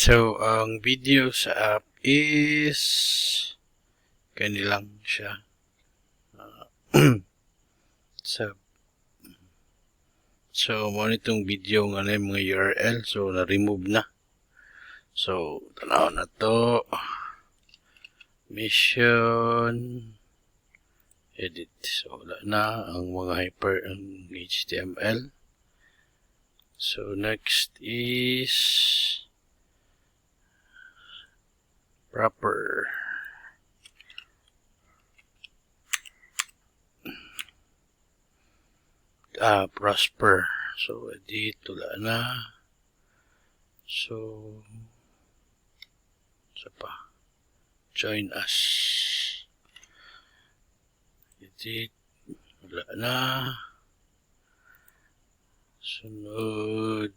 So, ang video sa app is kanilang siya. So, mo nitong video nga na yung mga URL. So, na-remove na. So, tanaw na to. Mission. Edit. So, wala na ang mga hyper ang HTML. So, next is proper. Prosper. So, edit. Wala na. So, isa pa. Join us. Edit. Wala na. Sunod.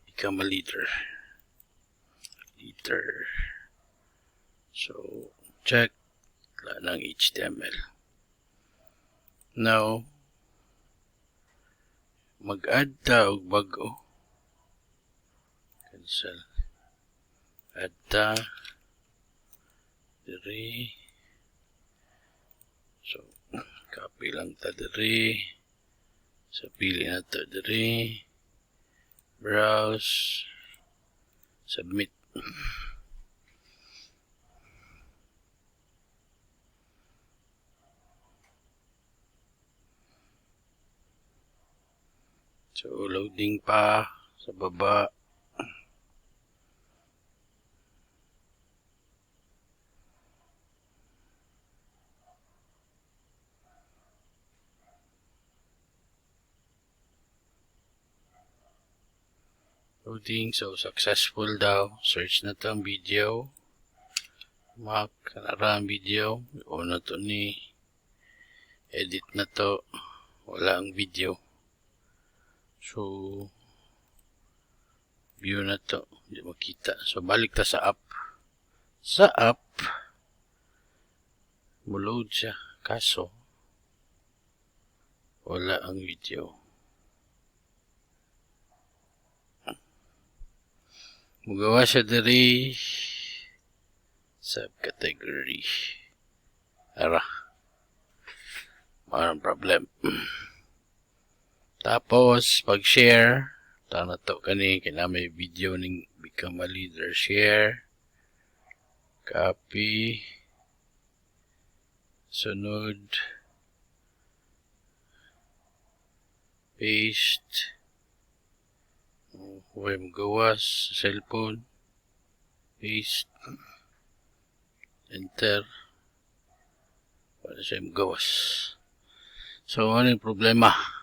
Become a leader. So, check. Wala ng HTML. Now, mag-add ta og bago. Cancel. Add ta. Diri. So, copy lang ta diri. So, pili na ta diri. Browse. Submit. So, loading pa sa baba. Loading. So, successful daw. Search na to ang video. Mac, kanara ang video. O na to ni. Edit na to. Wala ang video. So, view na to. Hindi makita. So, balik ta sa app. Sa app, mo-load siya. Kaso, wala ang video. Magawa siya diri subcategory. Ara. Mayroong problem. Tapos, pag-share, na to kani, kina may video ning become a leader. Share. Copy. Sunod. Paste. Huwag magawas sa cellphone. Paste. Enter. Wala siya magawas. So, ano yung problema?